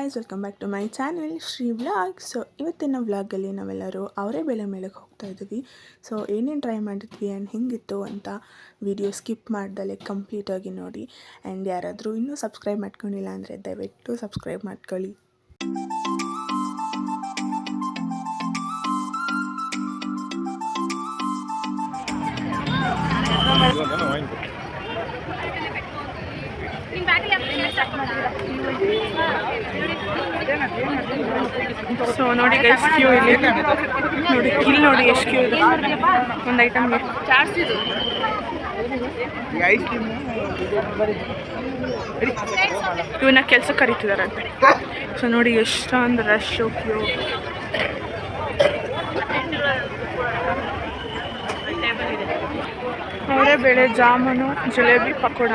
Guys, welcome back to my channel Shri vlog. So ಇವತ್ತಿನ ವ್ಲಾಗಲ್ಲಿ ನಾವೆಲ್ಲರೂ ಅವರೇ ಬೆಳೆ ಮೇಳಕ್ಕೆ ಹೋಗ್ತಾ ಇದ್ದೀವಿ. ಸೊ ಏನೇನು ಟ್ರೈ ಮಾಡಿದ್ವಿ ಆ್ಯಂಡ್ ಹೆಂಗಿತ್ತು ಅಂತ ವಿಡಿಯೋ ಸ್ಕಿಪ್ ಮಾಡ್ದಲೆ ಕಂಪ್ಲೀಟಾಗಿ ನೋಡಿ. ಆ್ಯಂಡ್ ಯಾರಾದರೂ ಇನ್ನೂ ಸಬ್ಸ್ಕ್ರೈಬ್ ಮಾಡ್ಕೊಂಡಿಲ್ಲ ಅಂದರೆ ದಯವಿಟ್ಟು ಸಬ್ಸ್ಕ್ರೈಬ್ ಮಾಡ್ಕೊಳ್ಳಿ. ಸೊ ನೋಡಿ ಗೈಸ್, ಕ್ಯೂ ಇಲ್ಲಿ ನೋಡಿ, ಇಲ್ಲಿ ನೋಡಿ ಎಷ್ಟು ಕ್ಯೂ ಇದೆ ಒಂದು ಐಟಮ್ಗೆ. ಇವನ್ನ ಕೆಲ್ಸಕ್ಕೆ ಕರೀತಿದಾರಂತೆ. ಸೊ ನೋಡಿ ಎಷ್ಟೊಂದು ರಶ್ಶು, ಕ್ಯೂ. ಅವರೇ ಬೇಳೆ, ಜಾಮೂನು, ಜಿಲೇಬಿ, ಪಕೋಡ.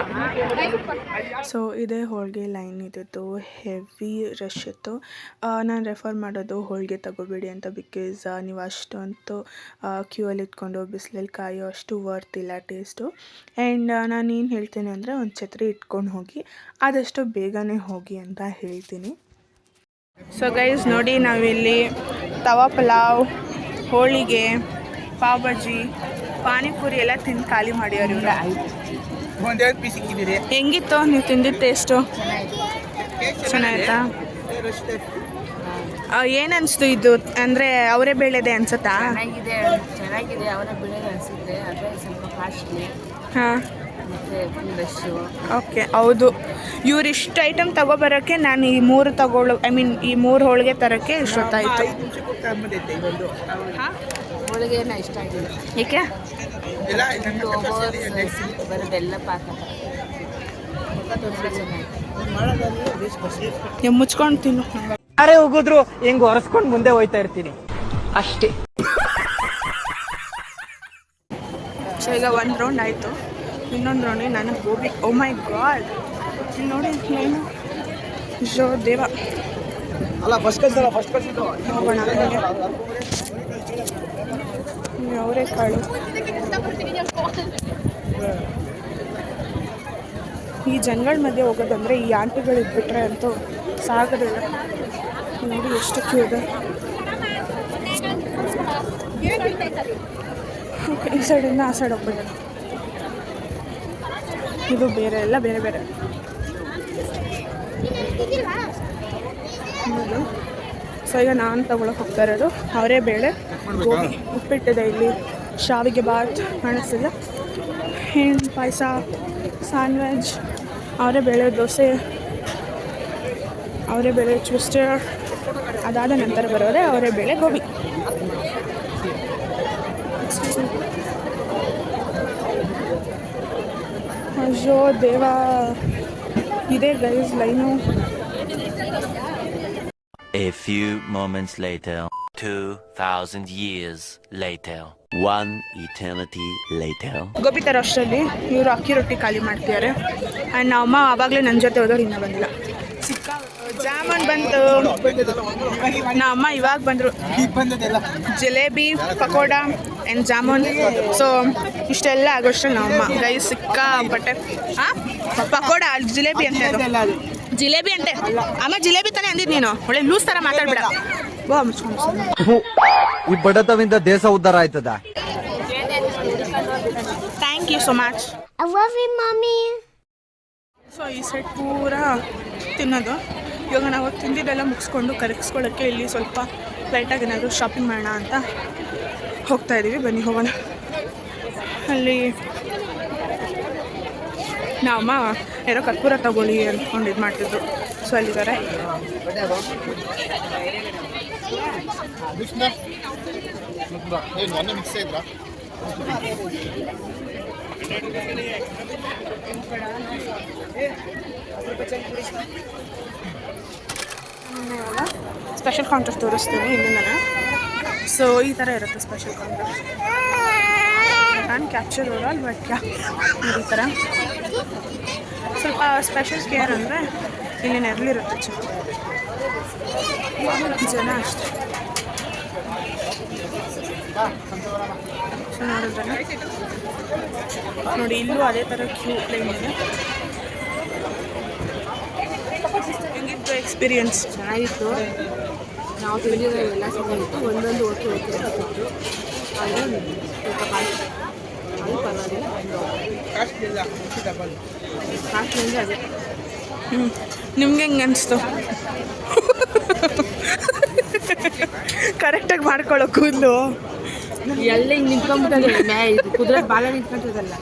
ಸೊ ಇದೇ ಹೋಳಿಗೆ ಲೈನ್ ಇದ್ದಿತ್ತು, ಹೆವಿ ರಶ್ ಇತ್ತು. ನಾನು ರೆಫರ್ ಮಾಡೋದು ಹೋಳಿಗೆ ತಗೋಬೇಡಿ ಅಂತ, ಬಿಕಾಸ್ ನೀವು ಅಷ್ಟಂತೂ ಕ್ಯೂ ಅಲ್ಲಿ ಇಟ್ಕೊಂಡು ಬಿಸಿಲಲ್ಲಿ ಕಾಯೋ ಅಷ್ಟು ವರ್ತ್ ಇಲ್ಲ ಟೇಸ್ಟು. ಆ್ಯಂಡ್ ನಾನು ಏನು ಹೇಳ್ತೀನಿ ಅಂದರೆ, ಒಂದು ಛತ್ರಿ ಇಟ್ಕೊಂಡು ಹೋಗಿ, ಆದಷ್ಟು ಬೇಗನೆ ಹೋಗಿ ಅಂತ ಹೇಳ್ತೀನಿ. ಸೊ ಗೈಸ್ ನೋಡಿ, ನಾವಿಲ್ಲಿ ತವಾ ಪಲಾವ್, ಹೋಳಿಗೆ, ಪಾವ್ ಭಾಜಿ, ಪಾನಿಪುರಿ ಎಲ್ಲ ತಿಂದು ಖಾಲಿ ಮಾಡ್ಯಾರ ಇವ್ರು. ಹೆಂಗಿತ್ತು ನೀವು ತಿಂದಿದ್ದ ಟೇಸ್ಟು? ಚೆನ್ನಾಗಿತ್ತಾ? ಏನು ಅನಿಸ್ತು ಇದು? ಅಂದರೆ ಅವರೇ ಬೇಳೆದೆ ಅನ್ಸುತ್ತಾ? ಚೆನ್ನಾಗಿದೆ, ಅವರೇ ಬೇಳೆದೆ ಅನಿಸುತ್ತೆ. ಆದರೆ ಸ್ವಲ್ಪ ಕಾಸ್ಟ್ಲಿ. ಹಾಂ, ಓಕೆ, ಹೌದು. ಇವ್ರು ಇಷ್ಟು ಐಟಮ್ ತಗೊಬರೋಕ್ಕೆ ನಾನು ಈ 3 ಈ 3 ಹೋಳಿಗೆ ತರೋಕ್ಕೆ ಇಷ್ಟೊತ್ತಾಯಿತು. ಹೋಳಿಗೆನ ಇಷ್ಟ ಆಗಿಲ್ಲ. ಏಕೆ? ಬರೋದೆಲ್ಲ ಪಾಕ ನೀವು ಮುಚ್ಕೊಂಡು ತಿನ್ನು. ಯಾರೇ ಹೋಗಿದ್ರು ಹೆಂಗ್ ಹೊರಸ್ಕೊಂಡು ಮುಂದೆ ಹೋಯ್ತಾ ಇರ್ತೀನಿ ಅಷ್ಟೇ. ಸೊ ಈಗ ಒಂದು ರೌಂಡ್ ಆಯಿತು, ಇನ್ನೊಂದು ರೌಂಡಿಗೆ ನನಗೆ ಗೋಬಿ. ಓ ಮೈ ಗಾಡ್, ಇಲ್ಲಿ ನೋಡಿ ಏನು ಜೋ ದೇವ. ಹೋಗೋಣ. ಅವರೆಕಾಳು, ಈ ಜನಗಳ ಮಧ್ಯೆ ಹೋಗೋದಂದರೆ ಈ ಆಂಟಿಗಳು ಇದ್ಬಿಟ್ರೆ ಅಂತೂ ಸಾಗೋದಿಲ್ಲ. ನೋಡಿ ಎಷ್ಟು ಕ್ಯೂ ಇದೆ. ಈ ಸೈಡಿಂದ ಆ ಸೈಡ್ ಹೋಗ್ಬಿಡೋಣ. ಇದು ಬೇರೆ, ಎಲ್ಲ ಬೇರೆ ಬೇರೆ. ಸೊ ಈಗ ನಾನು ತಗೊಳಕ್ಕೆ ಹೋಗ್ತಾ ಇರೋದು ಅವರೇ ಬೇಳೆ, ಗೋಬಿ, ಉಪ್ಪಿಟ್ಟಿದೆ ಇಲ್ಲಿ, ಶಾವಿಗೆ ಬಾತ್ ಕಾಣಿಸ್ತಿದೆ, ಹೆಣ್ಣು ಪಾಯಸ, ಸ್ಯಾಂಡ್ವಿಚ್, ಅವರೇ ಬೇಳೆ ದೋಸೆ, ಅವರೇ ಬೇಳೆ ಟ್ವಿಸ್ಟರ್. ಅದಾದ ನಂತರ ಬರೋದೇ ಅವರೇ ಬೇಳೆ ಗೋಬಿ. ಅಯ್ಯೋ ದೇವ, ಇದೇ guys line. A few moments later, 2,000 years later, one eternity later. Gobi ತರ ಅಷ್ಟರಲ್ಲಿ ಇವರು ಅಕ್ಕಿ ರೊಟ್ಟಿ ಖಾಲಿ ಮಾಡ್ತಿದ್ದಾರೆ. ಆ್ಯಂಡ್ ನಮ್ಮ ಅಮ್ಮ ಆವಾಗಲೇ ನನ್ನ ಜೊತೆ ಹೋದವ್ರು ಇನ್ನೂ ಬಂದಿಲ್ಲ. ಜಾಮೂನ್ ಬಂತು, ನಮ್ಮ ಅಮ್ಮ ಇವಾಗ ಬಂದರು. ಜಿಲೇಬಿ, ಪಕೋಡ ಆ್ಯಂಡ್ ಜಾಮೂನ್. ಸೊ ಇಷ್ಟೆಲ್ಲ ಆಗೋಷ್ಟರಲ್ಲಿ ನಮ್ಮಮ್ಮ ಗೈಸ್ ಸಿಕ್ಕಾಪಟ್ಟೆ. ಹಾಂ, ಪಕೋಡ, ಜಿಲೇಬಿ ಅಂತೆ, ಅದು ಜಿಲೇಬಿ ಅಂತೆ. ಅಮ್ಮ ಜಿಲೇಬಿ ತಾನೇ ಅಂದಿದ್ದು ನೀನು, ಒಳ್ಳೆ ಲೂಸ್ ಥರ ಮಾತಾಡ್ಬೇಡ. ಈ ಬಡತವಿಂದ ದೇಶ ಉದ್ಧಾರ ಆಯ್ತದ. Thank you so much. I love you, mommy. So ಈ ಸೈಡ್ ಪೂರಾ ತಿನ್ನೋದು. ಇವಾಗ ನಾವು ತಿಂದಿದ್ದೆಲ್ಲ ಮುಗಿಸ್ಕೊಂಡು ಕರಗಿಸ್ಕೊಳ್ಳೋಕ್ಕೆ ಇಲ್ಲಿ ಸ್ವಲ್ಪ ಲೈಟಾಗಿ ಏನಾದರೂ ಶಾಪಿಂಗ್ ಮಾಡೋಣ ಅಂತ ಹೋಗ್ತಾ ಇದ್ದೀವಿ. ಬನ್ನಿ ಹೋಗೋಣ. ಅಲ್ಲಿ ನಾವಮ್ಮ ಯಾರೋ ಕರ್ಪೂರ ತಗೊಳ್ಳಿ ಅಂದ್ಕೊಂಡು ಇದು ಮಾಡ್ತಿದ್ರು. ಸೊ ಅಲ್ಲಿದ್ದಾರೆ. ಸ್ಪೆಷಲ್ ಕೌಂಟರ್ ತೋರಿಸ್ತೀನಿ ಇಲ್ಲಿಂದನೇ. ಸೊ ಈ ಥರ ಇರುತ್ತೆ ಸ್ಪೆಷಲ್ ಕೌಂಟರ್. ನಾನು ಕ್ಯಾಪ್ಚರ್ ಓವರ್ ಬಟ್ ಈ ಥರ ಸ್ವಲ್ಪ ಸ್ಪೆಷಲ್ ಕೇರ್ ಅಂದರೆ ಇಲ್ಲಿ ನೆರಳಿರುತ್ತೆ ಜನ ಅಷ್ಟೇ. ಸೊ ನೋಡಿದ್ರೆ ನೋಡಿ, ಇಲ್ಲೂ ಅದೇ ಥರ ಕ್ಯೂ ಲೈನ್ ಇದೆ. ಹೆಂಗಿತ್ತು ಎಕ್ಸ್ಪೀರಿಯನ್ಸ್? ಚೆನ್ನಾಗಿತ್ತು. ನಾವು ತಿಳಿದಿರೋವೆಲ್ಲ ಚೆನ್ನಾಗಿತ್ತು. ಒಂದೊಂದು ಓಕೆ ಓಕೆ ಅನಿಸ್ತಿತ್ತು. ಆದರೆ ಸ್ವಲ್ಪ ಅದು ಪರವಾಗಿಲ್ಲ. ಕಾಸ್ಟ್ ಅಂದರೆ ಅದೇ. ನಿಮ್ಗೆ ಹೆಂಗೆ ಅನಿಸ್ತು? ಕರೆಕ್ಟಾಗಿ ಮಾಡ್ಕೊಳ್ಳೋ ಕೂದಲು ಎಲ್ಲ ಹಿಂಗೆ ನಿಂತ್ಕೊಂಡ್ಬಿಟ್ಟದೆ. ಇದು ಕುದುರೆ ಬಾಲ ನಿಂತ್ಕೊಂತದಲ್ಲ.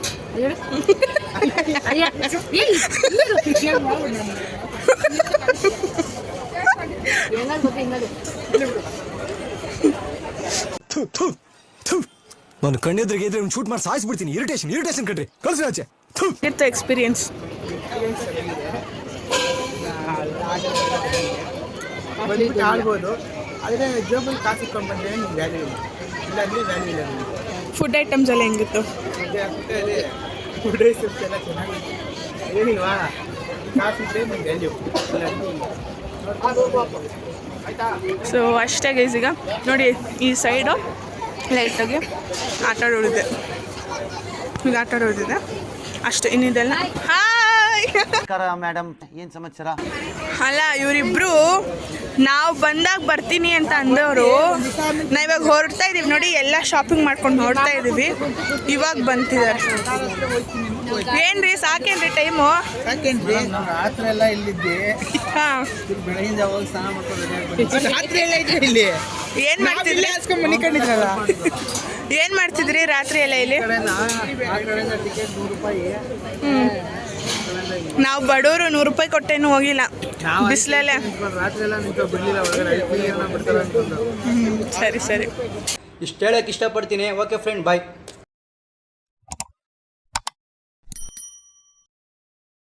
ನಾನು ಕಣ್ಣೆದ್ರಿಗೆ ಇದ್ರೆ ಶೂಟ್ ಮಾಡಿ ಸಾಯಿಸ್ಬಿಡ್ತೀನಿ. ಇರಿಟೇಷನ್ ಕಣ್ರಿ, ಕಳ್ಸಿ ಆಚೆ. ಇತ್ತು ಎಕ್ಸ್ಪೀರಿಯನ್ಸ್. ಆಡ್ಬೋದು, ಆದರೆ ಜೋಬಲ್ಲಿ ಕಾಸು ಇಟ್ಕೊಂಡು ಬಂದರೆ ನಿಮ್ಗೆ ವ್ಯಾಲ್ಯೂ ಇಲ್ಲ. ಇಲ್ಲಾಂದರೆ ವ್ಯಾಲ್ಯೂ ಇಲ್ಲ ನಿಮಗೆ. ಫುಡ್ ಐಟಮ್ಸ್ ಎಲ್ಲ ಹೆಂಗಿತ್ತು? ಫುಡ್ ಐಟಮ್ಸ್ ಎಲ್ಲ ಚೆನ್ನಾಗಿತ್ತು. ಏನಿಲ್ವಾ, ಕಾಸು ಇದ್ದರೆ ನಿಮ್ಗೆ ವ್ಯಾಲ್ಯೂ, ಸೊ ಅಷ್ಟೇ ಗೈಸ್. ಈಗ ನೋಡಿ ಈ ಸೈಡು ಲೈಟಾಗಿ ಆಟ ಆಡೋದಿದೆ, ಈಗ ಆಟ ಆಡೋದಿದೆ ಅಷ್ಟೇ. ಇನ್ನಿದೆಲ್ಲ ಹಾಯ್ ಮೇಡಮ್, ಏನು ಸಮಾಚಾರ? ಅಲ್ಲ, ಇವರಿಬ್ರು ನಾವು ಬಂದಾಗ ಬರ್ತೀನಿ ಅಂತ ಅಂದವರು, ನಾವು ಇವಾಗ ಹೊರಡ್ತಾ ಇದೀವಿ ನೋಡಿ, ಎಲ್ಲ ಶಾಪಿಂಗ್ ಮಾಡ್ಕೊಂಡು ಹೊರಡ್ತಾ ಇದೀವಿ. ಇವಾಗ ಬಂತಿದ್ದಾರೆ. ಏನ್ರಿ ಸಾಕೇನ್ರಿ ಟೈಮು? ರಾತ್ರಿ ಎಲ್ಲ ಇಲ್ಲಿದ್ದೆ. ಹಾಂ, ಬೆಳಗಿಂದ ಹೋಗಿ ಸ್ನಾನ ಮಾಡ್ಕೊಂಡು ರಾತ್ರಿ ಎಲ್ಲ ಇದ್ರೆ ಇಲ್ಲಿ ಏನು ಮಾಡ್ತಿದ್ರಿ? ಹಾಸ್ಕೊಂಡು ಮನೆ ಕಂಡಿದ್ರಲ್ಲ. ಏನು ಮಾಡ್ತಿದ್ರಿ ರಾತ್ರಿ ಎಲ್ಲ ಇಲ್ಲಿ? ಆ ಕಡೆಯಿಂದ ಟಿಕೆಟ್ 100 ರೂಪಾಯಿ. ನಾವು ಬಡವರು 100 ರೂಪಾಯಿ ಕೊಟ್ಟೇನು ಹೋಗಿಲ್ಲ ಬಿಸಿಲಲ್ಲೇ. ರಾತ್ರಿ ಎಲ್ಲ ನಿಂತು ಬಿಡಲಿಲ್ಲ ಒಳಗಡೆ. ಬಿಡ್ತಾರೆ ಅನ್ಕೊಂಡು. ಸರಿ. ಇಷ್ಟು ಹೇಳಕ್ಕೆ ಇಷ್ಟಪಡ್ತೀನಿ. ಓಕೆ ಫ್ರೆಂಡ್, ಬಾಯ್.